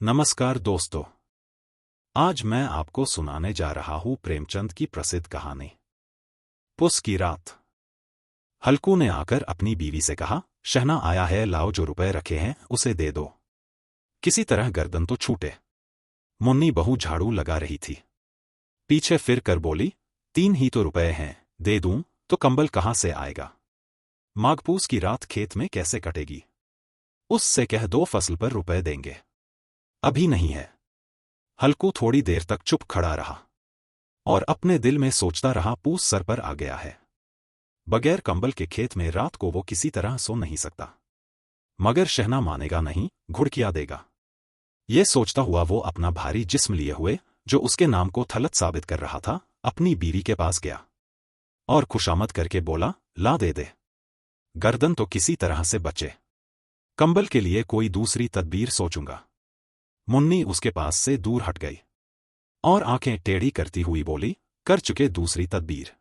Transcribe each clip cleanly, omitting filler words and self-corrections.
नमस्कार दोस्तों। आज मैं आपको सुनाने जा रहा हूं प्रेमचंद की प्रसिद्ध कहानी पुस की रात। हल्कू ने आकर अपनी बीवी से कहा, शहना आया है, लाओ जो रुपए रखे हैं उसे दे दो। किसी तरह गर्दन तो छूटे। मुन्नी बहू झाड़ू लगा रही थी। पीछे फिर कर बोली, 3 ही तो रुपए हैं, दे दूं तो कंबल कहां से आएगा? माघपूस की रात खेत में कैसे कटेगी? उससे कह दो फसल पर रुपए देंगे। अभी नहीं है। हल्कू थोड़ी देर तक चुप खड़ा रहा और अपने दिल में सोचता रहा, पूस सर पर आ गया है। बगैर कंबल के खेत में रात को वो किसी तरह सो नहीं सकता। मगर शहना मानेगा नहीं, घुड़किया देगा। ये सोचता हुआ वो अपना भारी जिस्म लिए हुए, जो उसके नाम को थलत साबित कर रहा था, अपनी बीवी के पास गया और खुशामद करके बोला, ला दे दे। गर्दन तो किसी तरह से बचे। कंबल के लिए कोई दूसरी तदबीर सोचूंगा। मुन्नी उसके पास से दूर हट गई और आंखें टेढ़ी करती हुई बोली, कर चुके दूसरी तदबीर।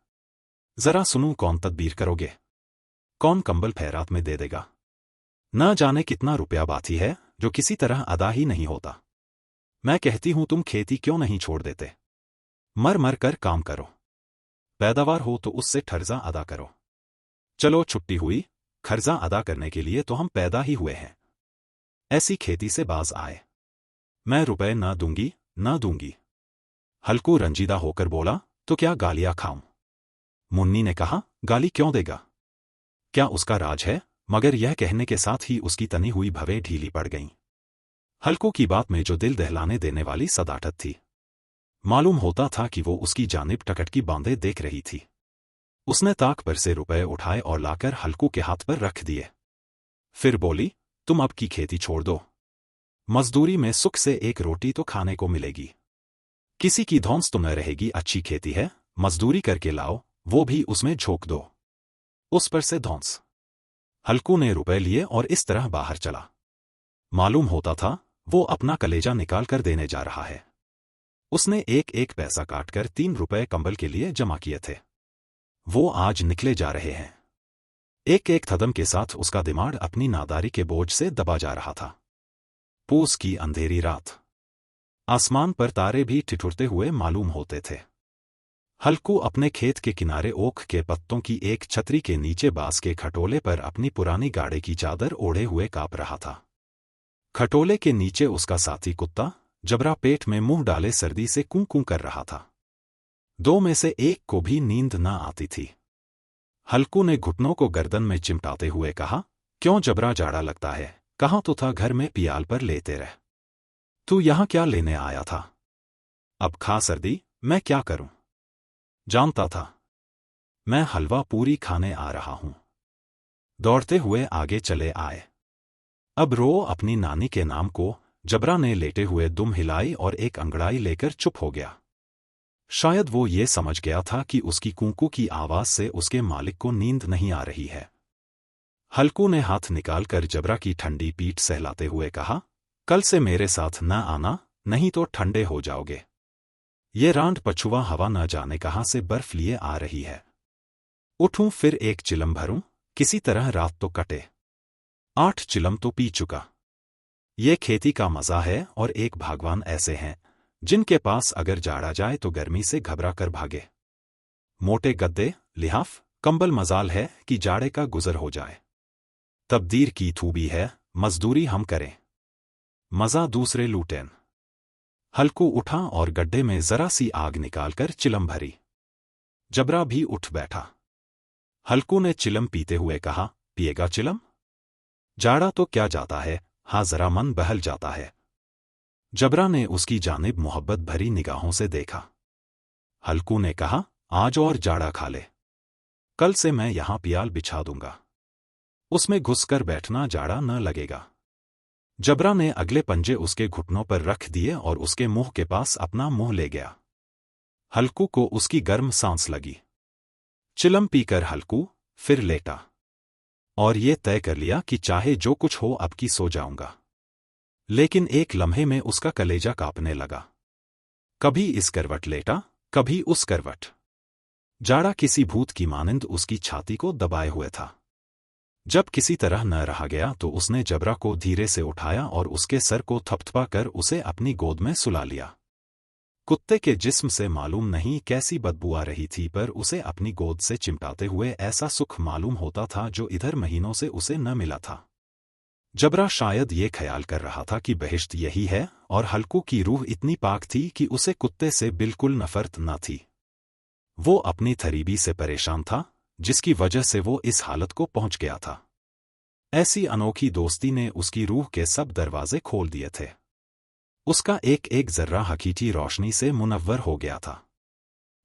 जरा सुनूं, कौन तदबीर करोगे? कौन कंबल खैरात में दे देगा? न जाने कितना रुपया बाकी है, जो किसी तरह अदा ही नहीं होता। मैं कहती हूं, तुम खेती क्यों नहीं छोड़ देते? मर मर कर काम करो। पैदावार हो तो उससे खर्जा अदा करो। चलो छुट्टी हुई, खर्जा अदा करने के लिए तो हम पैदा ही हुए हैं। ऐसी खेती से बाज आए। मैं रुपए न दूंगी, न दूंगी। हल्कू रंजीदा होकर बोला, तो क्या गालियां खाऊं? मुन्नी ने कहा, गाली क्यों देगा? क्या उसका राज है? मगर यह कहने के साथ ही उसकी तनी हुई भवें ढीली पड़ गईं। हल्कू की बात में जो दिल दहलाने देने वाली सदाकत थी। मालूम होता था कि वो उसकी जानिब टकटकी बांधे देख रही थी। उसने ताक पर से रुपए उठाए और लाकर हल्कू के हाथ पर रख दिए। फिर बोली, तुम अब की खेती छोड़ दो। मजदूरी में सुख से एक रोटी तो खाने को मिलेगी। किसी की धौंस तो न रहेगी। अच्छी खेती है, मजदूरी करके लाओ, वो भी उसमें झोंक दो, उस पर से धौंस। हल्कू ने रुपए लिए और इस तरह बाहर चला। मालूम होता था वो अपना कलेजा निकाल कर देने जा रहा है। उसने एक एक पैसा काटकर 3 रुपए कंबल के लिए जमा किए थे। वो आज निकले जा रहे हैं। एक एक कदम के साथ उसका दिमाग अपनी नादारी के बोझ से दबा जा रहा था। पूस की अंधेरी रात। आसमान पर तारे भी ठिठुरते हुए मालूम होते थे। हल्कू अपने खेत के किनारे ओक के पत्तों की एक छतरी के नीचे बांस के खटोले पर अपनी पुरानी गाड़े की चादर ओढ़े हुए कांप रहा था। खटोले के नीचे उसका साथी कुत्ता जबरा पेट में मुंह डाले सर्दी से कूं कूं कर रहा था। 2 में से एक को भी नींद न आती थी। हल्कू ने घुटनों को गर्दन में चिमटाते हुए कहा, क्यों जबरा, जाड़ा लगता है? कहाँ तो था घर में पियाल पर लेते रह। तू यहां क्या लेने आया था? अब खा सर्दी, मैं क्या करूं? जानता था। मैं हलवा पूरी खाने आ रहा हूं। दौड़ते हुए आगे चले आए। अब रो अपनी नानी के नाम को। जबरा ने लेटे हुए दुम हिलाई और एक अंगड़ाई लेकर चुप हो गया। शायद वो ये समझ गया था कि उसकी कूकू की आवाज से उसके मालिक को नींद नहीं आ रही है। हल्कू ने हाथ निकालकर जबरा की ठंडी पीठ सहलाते हुए कहा, कल से मेरे साथ न आना, नहीं तो ठंडे हो जाओगे। ये रांड पछुआ हवा न जाने कहां से बर्फ लिए आ रही है। उठूं फिर एक चिलम भरूं, किसी तरह रात तो कटे। 8 चिलम तो पी चुका। ये खेती का मजा है और एक भगवान ऐसे हैं जिनके पास अगर जाड़ा जाए तो गर्मी से घबरा कर भागे। मोटे गद्दे, लिहाफ, कंबल, मजाल है कि जाड़े का गुजर हो जाए। तब्दीर की थूबी है, मजदूरी हम करें, मजा दूसरे लूटें। हल्कू उठा और गड्ढे में जरा सी आग निकालकर चिलम भरी। जबरा भी उठ बैठा। हल्कू ने चिलम पीते हुए कहा, पिएगा चिलम? जाड़ा तो क्या जाता है, हाँ जरा मन बहल जाता है। जबरा ने उसकी जानिब मोहब्बत भरी निगाहों से देखा। हल्कू ने कहा, आज और जाड़ा खा ले। कल से मैं यहां पियाल बिछा दूंगा। उसमें घुसकर बैठना, जाड़ा न लगेगा। जबरा ने अगले पंजे उसके घुटनों पर रख दिए और उसके मुंह के पास अपना मुंह ले गया। हल्कू को उसकी गर्म सांस लगी। चिलम पीकर हल्कू फिर लेटा और ये तय कर लिया कि चाहे जो कुछ हो अब की सो जाऊंगा। लेकिन एक लम्हे में उसका कलेजा कांपने लगा। कभी इस करवट लेटा, कभी उस करवट। जाड़ा किसी भूत की मानिंद उसकी छाती को दबाए हुए था। जब किसी तरह न रहा गया तो उसने जबरा को धीरे से उठाया और उसके सर को थपथपा कर उसे अपनी गोद में सुला लिया। कुत्ते के जिस्म से मालूम नहीं कैसी बदबू आ रही थी, पर उसे अपनी गोद से चिमटाते हुए ऐसा सुख मालूम होता था जो इधर महीनों से उसे न मिला था। जबरा शायद ये ख्याल कर रहा था कि बहिश्त यही है, और हल्कू की रूह इतनी पाक थी कि उसे कुत्ते से बिल्कुल नफरत न थी। वो अपनी थरीबी से परेशान था, जिसकी वजह से वो इस हालत को पहुंच गया था। ऐसी अनोखी दोस्ती ने उसकी रूह के सब दरवाजे खोल दिए थे। उसका एक एक जर्रा हकीकी रोशनी से मुनव्वर हो गया था।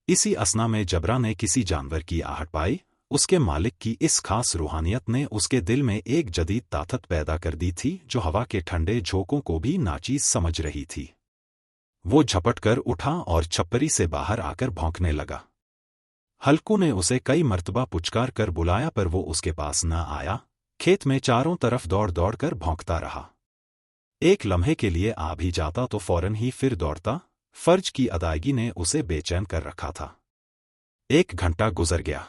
इसी असना में जबरा ने किसी जानवर की आहट पाई। उसके मालिक की इस खास रूहानियत ने उसके दिल में एक जदीद ताकत पैदा कर दी थी जो हवा के ठंडे झोंकों को भी नाचीज समझ रही थी। वो झपट कर उठा और छप्परी से बाहर आकर भौंकने लगा। हल्कू ने उसे कई मर्तबा पुचकार कर बुलाया, पर वो उसके पास न आया। खेत में चारों तरफ दौड़ दौड़ कर भौंकता रहा। एक लम्हे के लिए आ भी जाता तो फौरन ही फिर दौड़ता। फर्ज की अदायगी ने उसे बेचैन कर रखा था। 1 घंटा गुजर गया।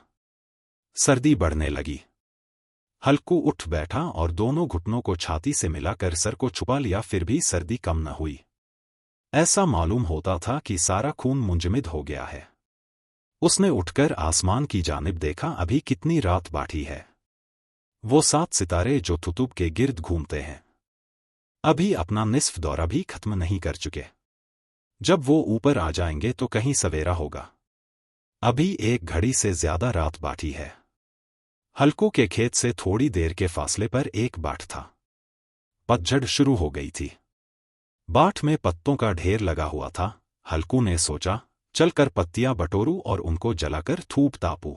सर्दी बढ़ने लगी। हल्कू उठ बैठा और दोनों घुटनों को छाती से मिलाकर सर को छुपा लिया, फिर भी सर्दी कम न हुई। ऐसा मालूम होता था कि सारा खून मुंजमद हो गया है। उसने उठकर आसमान की जानिब देखा। अभी कितनी रात बाकी है। वो 7 सितारे जो थुतुब के गिर्द घूमते हैं, अभी अपना निस्फ दौरा भी खत्म नहीं कर चुके। जब वो ऊपर आ जाएंगे तो कहीं सवेरा होगा। अभी 1 घड़ी से ज्यादा रात बाकी है। हल्कू के खेत से थोड़ी देर के फासले पर एक बाट था। पतझड़ शुरू हो गई थी। बाट में पत्तों का ढेर लगा हुआ था। हल्कू ने सोचा, चलकर पत्तियां बटोरूं और उनको जलाकर थूप तापूं।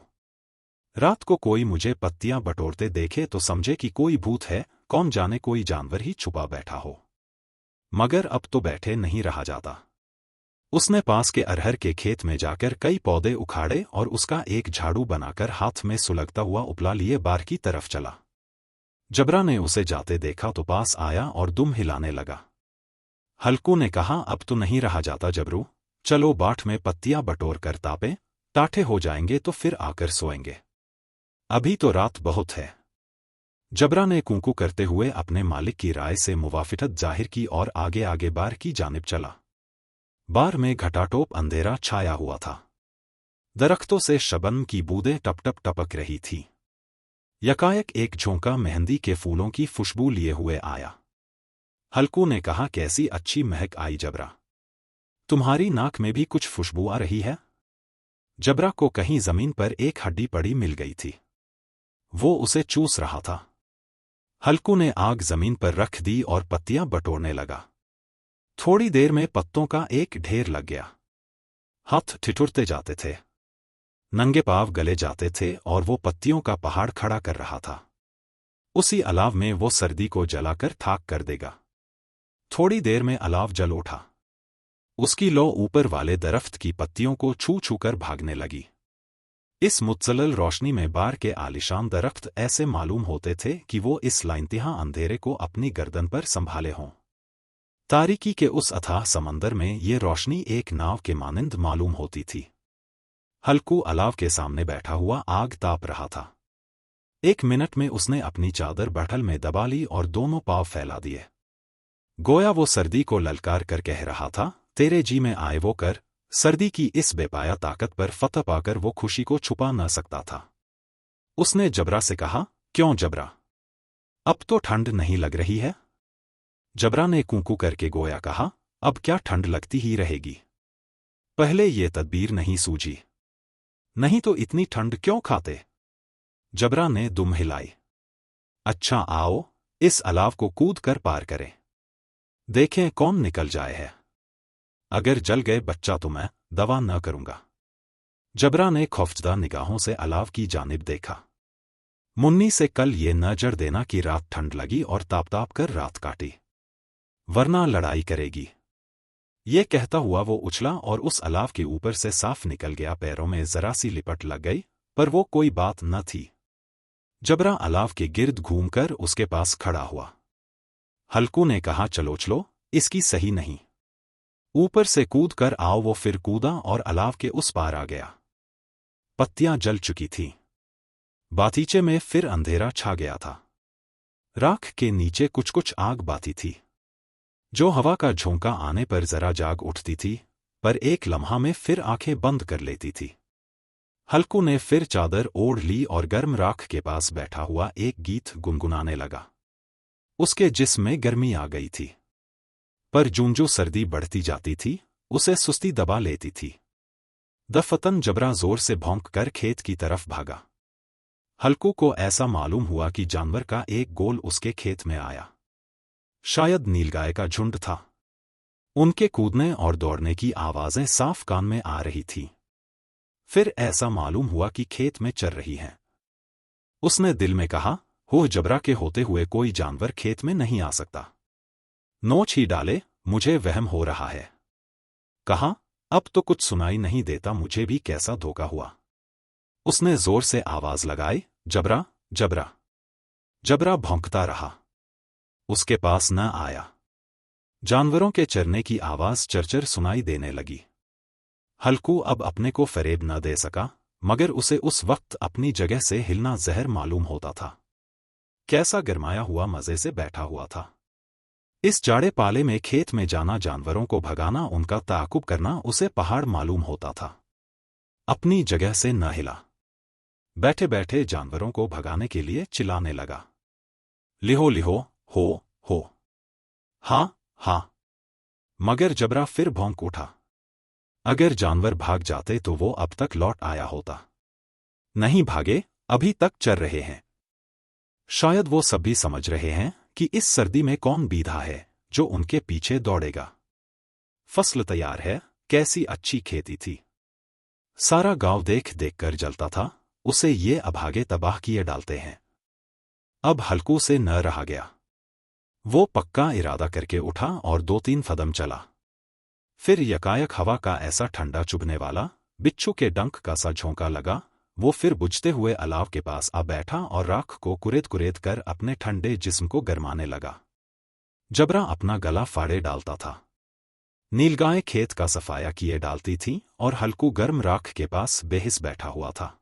रात को कोई मुझे पत्तियां बटोरते देखे तो समझे कि कोई भूत है, कौन जाने कोई जानवर ही छुपा बैठा हो। मगर अब तो बैठे नहीं रहा जाता। उसने पास के अरहर के खेत में जाकर कई पौधे उखाड़े और उसका एक झाड़ू बनाकर हाथ में सुलगता हुआ उपला लिए बार की तरफ चला। जबरा ने उसे जाते देखा तो पास आया और दुम हिलाने लगा। हल्कू ने कहा, अब तो नहीं रहा जाता जबरू, चलो बाट में पत्तियां बटोर कर तापें, टाठे हो जाएंगे तो फिर आकर सोएंगे। अभी तो रात बहुत है। जबरा ने कूकू करते हुए अपने मालिक की राय से मुवाफिकत जाहिर की और आगे आगे बार की जानिब चला। बार में घटाटोप अंधेरा छाया हुआ था। दरख्तों से शबनम की बूंदें टप टप टपक रही थी। यकायक एक झोंका मेहंदी के फूलों की खुशबू लिए हुए आया। हल्कू ने कहा, कैसी अच्छी महक आई जबरा, तुम्हारी नाक में भी कुछ खुशबू आ रही है। जबरा को कहीं जमीन पर एक हड्डी पड़ी मिल गई थी। वो उसे चूस रहा था। हल्कू ने आग जमीन पर रख दी और पत्तियां बटोरने लगा। थोड़ी देर में पत्तों का एक ढेर लग गया। हाथ ठिठुरते जाते थे, नंगे पांव गले जाते थे और वो पत्तियों का पहाड़ खड़ा कर रहा था। उसी अलाव में वो सर्दी को जलाकर खाक कर देगा। थोड़ी देर में अलाव जल उठा। उसकी लौ ऊपर वाले दरख्त की पत्तियों को छू छू कर भागने लगी। इस मुतसलल रोशनी में बार के आलिशान दरख्त ऐसे मालूम होते थे कि वो इस लाइंतिहा अंधेरे को अपनी गर्दन पर संभाले हों। तारीकी के उस अथाह समंदर में ये रोशनी एक नाव के मानिंद मालूम होती थी। हल्कू अलाव के सामने बैठा हुआ आग ताप रहा था। 1 मिनट में उसने अपनी चादर बठल में दबा ली और दोनों पांव फैला दिए। गोया वो सर्दी को ललकार कर कह रहा था, तेरे जी में आए वो कर। सर्दी की इस बेपाया ताकत पर फतह पाकर वो खुशी को छुपा न सकता था। उसने जबरा से कहा, क्यों जबरा, अब तो ठंड नहीं लग रही है। जबरा ने कूकू करके गोया कहा, अब क्या ठंड लगती ही रहेगी। पहले ये तदबीर नहीं सूझी, नहीं तो इतनी ठंड क्यों खाते। जबरा ने दुम हिलाई। अच्छा आओ, इस अलाव को कूद कर पार करें, देखें कौन निकल जाए है। अगर जल गए बच्चा तो मैं दवा न करूंगा। जबरा ने खौफजदा निगाहों से अलाव की जानिब देखा। मुन्नी से कल ये न जड़ देना कि रात ठंड लगी और ताप ताप कर रात काटी, वरना लड़ाई करेगी। ये कहता हुआ वो उछला और उस अलाव के ऊपर से साफ निकल गया। पैरों में जरा सी लिपट लग गई, पर वो कोई बात न थी। जबरा अलाव के गिर्द घूमकर उसके पास खड़ा हुआ। हल्कू ने कहा, चलो चलो, इसकी सही नहीं। ऊपर से कूद कर आओ। वो फिर कूदा और अलाव के उस पार आ गया। पत्तियां जल चुकी थीं। बागीचे में फिर अंधेरा छा गया था। राख के नीचे कुछ कुछ आग बाती थी, जो हवा का झोंका आने पर जरा जाग उठती थी, पर एक लम्हा में फिर आंखें बंद कर लेती थी। हल्कू ने फिर चादर ओढ़ ली और गर्म राख के पास बैठा हुआ एक गीत गुनगुनाने लगा। उसके जिस्म में गर्मी आ गई थी, पर जूं-जूं सर्दी बढ़ती जाती थी, उसे सुस्ती दबा लेती थी। दफतन जबरा जोर से भौंक कर खेत की तरफ भागा। हल्कू को ऐसा मालूम हुआ कि जानवर का एक गोल उसके खेत में आया। शायद नीलगाय का झुंड था। उनके कूदने और दौड़ने की आवाजें साफ कान में आ रही थीं। फिर ऐसा मालूम हुआ कि खेत में चर रही हैं। उसने दिल में कहा, हो जबरा के होते हुए कोई जानवर खेत में नहीं आ सकता। नोच ही डाले, मुझे वहम हो रहा है। कहा, अब तो कुछ सुनाई नहीं देता, मुझे भी कैसा धोखा हुआ। उसने जोर से आवाज लगाई, जबरा, जबरा। जबरा भौंकता रहा। उसके पास न आया। जानवरों के चरने की आवाज चरचर सुनाई देने लगी। हल्कू अब अपने को फरेब न दे सका, मगर उसे उस वक्त अपनी जगह से हिलना जहर मालूम होता था। कैसा गरमाया हुआ मजे से बैठा हुआ था। इस जाड़े पाले में खेत में जाना, जानवरों को भगाना, उनका ताकुब करना उसे पहाड़ मालूम होता था। अपनी जगह से न हिला। बैठे बैठे जानवरों को भगाने के लिए चिल्लाने लगा, लिहो लिहो, हो, हाँ, हाँ। मगर जबरा फिर भौंक उठा। अगर जानवर भाग जाते तो वो अब तक लौट आया होता। नहीं भागे, अभी तक चर रहे हैं। शायद वो सब भी समझ रहे हैं कि इस सर्दी में कौन बीधा है जो उनके पीछे दौड़ेगा। फसल तैयार है, कैसी अच्छी खेती थी। सारा गांव देख देख कर जलता था, उसे ये अभागे तबाह किए डालते हैं। अब हल्कू से न रहा गया। वो पक्का इरादा करके उठा और 2-3 कदम चला। फिर यकायक हवा का ऐसा ठंडा चुभने वाला, बिच्छू के डंक का सा झोंका लगा। वो फिर बुझते हुए अलाव के पास आ बैठा और राख को कुरेद कुरेद कर अपने ठंडे जिस्म को गरमाने लगा। जबरा अपना गला फाड़े डालता था। नीलगाय खेत का सफाया किए डालती थी और हल्कू गर्म राख के पास बेहिस बैठा हुआ था।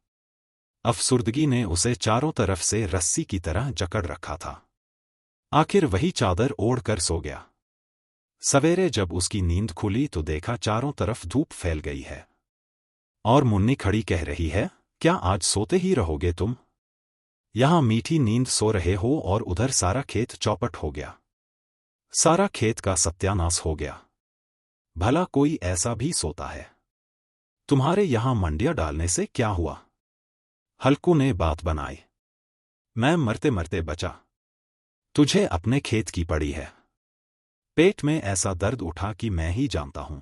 अफसुर्दगी ने उसे चारों तरफ से रस्सी की तरह जकड़ रखा था। आखिर वही चादर ओढ़ कर सो गया। सवेरे जब उसकी नींद खुली तो देखा चारों तरफ धूप फैल गई है और मुन्नी खड़ी कह रही है, क्या आज सोते ही रहोगे तुम? यहां मीठी नींद सो रहे हो और उधर सारा खेत चौपट हो गया। सारा खेत का सत्यानाश हो गया। भला कोई ऐसा भी सोता है? तुम्हारे यहां मंडिया डालने से क्या हुआ? हल्कू ने बात बनाई। मैं मरते मरते बचा। तुझे अपने खेत की पड़ी है। पेट में ऐसा दर्द उठा कि मैं ही जानता हूं।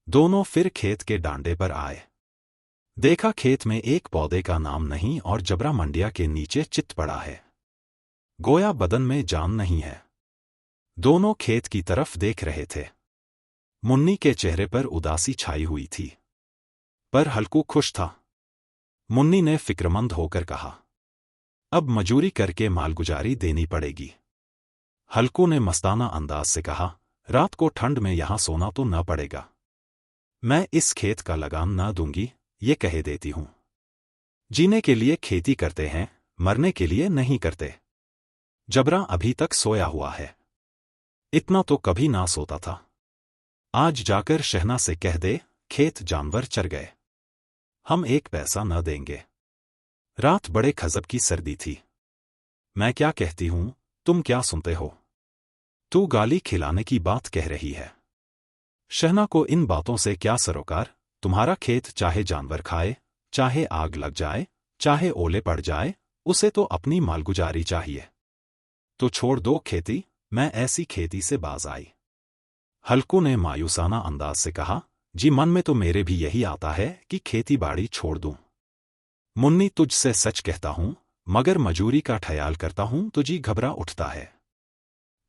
दोनों फिर खेत के डांडे पर आए। देखा खेत में एक पौधे का नाम नहीं और जबरा मंडिया के नीचे चित पड़ा है। गोया बदन में जान नहीं है। दोनों खेत की तरफ देख रहे थे। मुन्नी के चेहरे पर उदासी छाई हुई थी, पर हल्कू खुश था। मुन्नी ने फिक्रमंद होकर कहा, अब मजूरी करके मालगुजारी देनी पड़ेगी। हल्कू ने मस्ताना अंदाज से कहा, रात को ठंड में यहां सोना तो न पड़ेगा। मैं इस खेत का लगान न दूंगी, ये कहे देती हूं। जीने के लिए खेती करते हैं, मरने के लिए नहीं करते। जबरा अभी तक सोया हुआ है। इतना तो कभी ना सोता था। आज जाकर शहना से कह दे, खेत जानवर चर गए, हम 1 पैसा न देंगे। रात बड़े खजब की सर्दी थी। मैं क्या कहती हूं, तुम क्या सुनते हो? तू गाली खिलाने की बात कह रही है। शहना को इन बातों से क्या सरोकार? तुम्हारा खेत चाहे जानवर खाए, चाहे आग लग जाए, चाहे ओले पड़ जाए, उसे तो अपनी मालगुजारी चाहिए। तो छोड़ दो खेती, मैं ऐसी खेती से बाज आई। हल्कू ने मायूसाना अंदाज से कहा, जी मन में तो मेरे भी यही आता है कि खेती बाड़ी छोड़ दूं। मुन्नी तुझसे सच कहता हूं, मगर मजूरी का ख्याल करता हूं तो जी घबरा उठता है।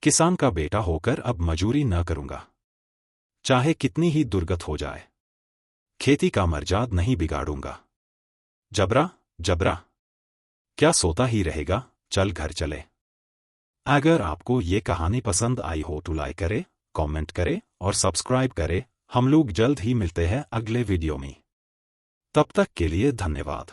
किसान का बेटा होकर अब मजूरी न करूंगा, चाहे कितनी ही दुर्गत हो जाए। खेती का मर्जाद नहीं बिगाड़ूंगा। जबरा, जबरा, क्या सोता ही रहेगा? चल घर चले। अगर आपको ये कहानी पसंद आई हो तो लाइक करे, कमेंट करे और सब्सक्राइब करे। हम लोग जल्द ही मिलते हैं अगले वीडियो में। तब तक के लिए धन्यवाद।